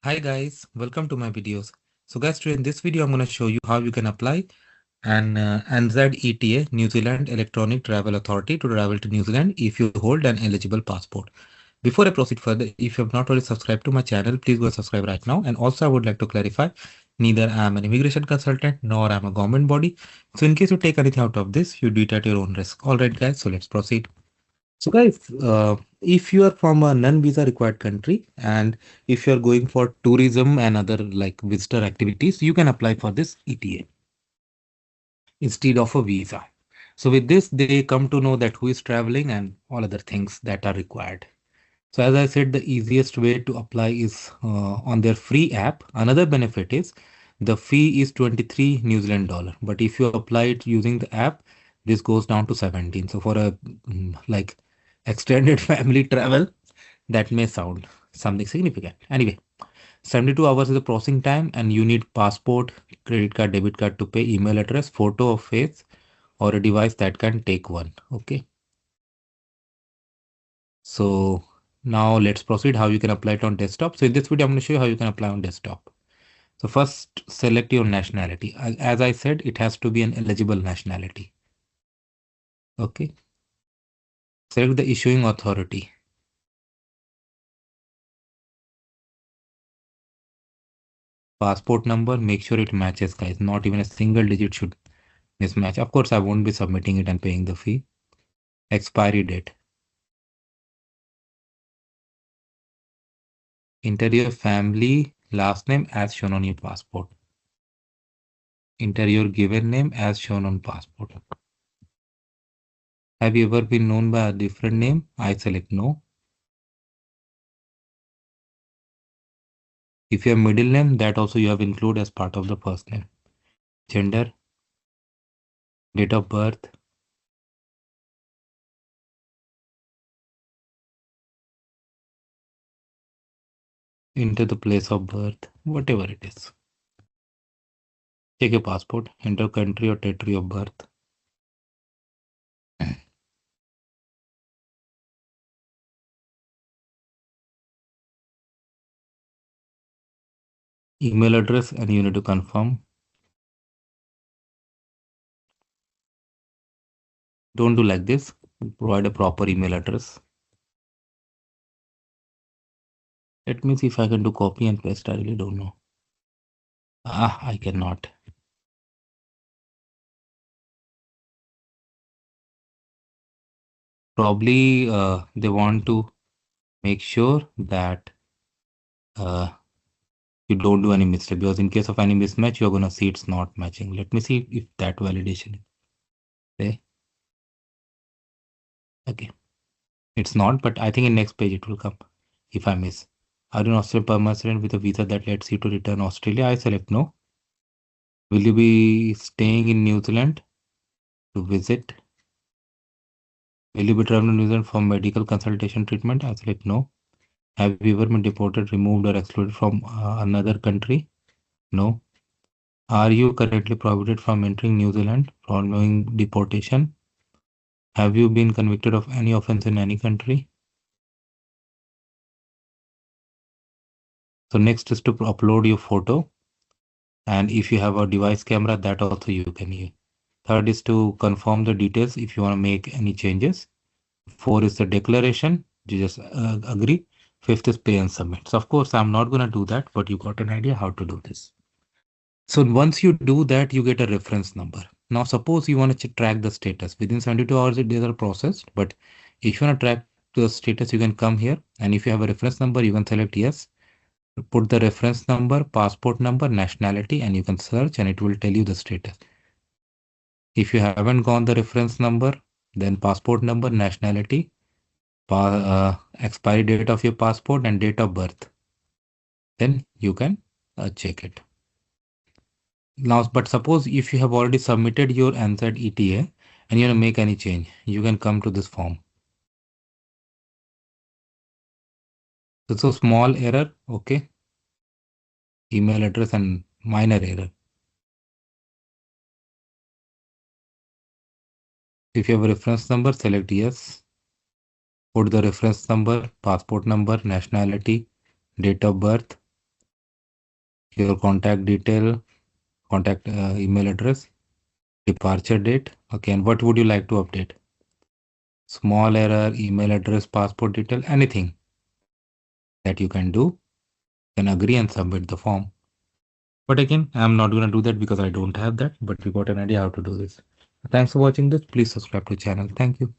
Hi guys, welcome to my videos. So guys, today in this video, I'm going to show you how you can apply an NZeTA, New Zealand Electronic Travel Authority to travel to New Zealand if you hold an eligible passport. Before I proceed further, if you have not already subscribed to my channel, please go and subscribe right now. And also I would like to clarify, neither I am an immigration consultant nor I am a government body. So in case you take anything out of this, you do it at your own risk. All right guys, so let's proceed. So guys, if you are from a non-visa required country and if you are going for tourism and other like visitor activities, you can apply for this ETA instead of a visa. So with this, they come to know that who is traveling and all other things that are required. So as I said, the easiest way to apply is on their free app. Another benefit is the fee is 23 New Zealand dollar. But if you apply it using the app, this goes down to 17. So for a like extended family travel, that may sound something significant. Anyway, 72 hours is the processing time and you need passport, credit card, debit card to pay, email address, photo of face or a device that can take one. Okay. So now let's proceed how you can apply it on desktop. So in this video, I'm going to show you how you can apply on desktop. So first select your nationality. As I said, it has to be an eligible nationality. Okay. Select the issuing authority. Passport number, make sure it matches guys. Not even a single digit should mismatch. Of course, I won't be submitting it and paying the fee. Expiry date. Enter your family last name as shown on your passport. Enter your given name as shown on passport. Have you ever been known by a different name? I select no. If you have middle name, that also you have include as part of the first name. Gender, date of birth, enter the place of birth, whatever it is. Check your passport, enter country or territory of birth. Email address and you need to confirm. Don't do like this. Provide a proper email address. Let me see if I can do copy and paste. I really don't know. I cannot. Probably they want to make sure that uh, you don't do any mistake because in case of any mismatch, you're gonna see it's not matching. Let me see if that validation is there. Okay. It's not, but I think in next page it will come if I miss. Are you an Australian permanent resident with a visa that lets you to return Australia? I select no. Will you be staying in New Zealand to visit? Will you be traveling to New Zealand for medical consultation treatment? I select no. Have you ever been deported, removed, or excluded from another country? No. Are you currently prohibited from entering New Zealand following deportation? Have you been convicted of any offense in any country? So next is to upload your photo. And if you have a device camera, that also you can use. Third is to confirm the details if you want to make any changes. Four is the declaration. You just agree. Fifth is pay and submit. So of course, I'm not going to do that, but you got an idea how to do this. So once you do that, you get a reference number. Now, suppose you want to track the status. Within 72 hours, it is processed. But if you want to track the status, you can come here. And if you have a reference number, you can select yes. Put the reference number, passport number, nationality, and you can search and it will tell you the status. If you haven't gone the reference number, then passport number, nationality, expiry date of your passport and date of birth. Then you can check it. Now, but suppose if you have already submitted your NZeTA and you want to make any change, you can come to this form. It's a small error, okay? Email address and minor error. If you have a reference number, select yes. Put the reference number, passport number, nationality, date of birth. your contact detail, contact email address, departure date. Okay, and what would you like to update? Small error, email address, passport detail, anything that you can do. Can agree and submit the form. But again, I'm not gonna do that because I don't have that, but you got an idea how to do this. Thanks for watching this. Please subscribe to the channel. Thank you.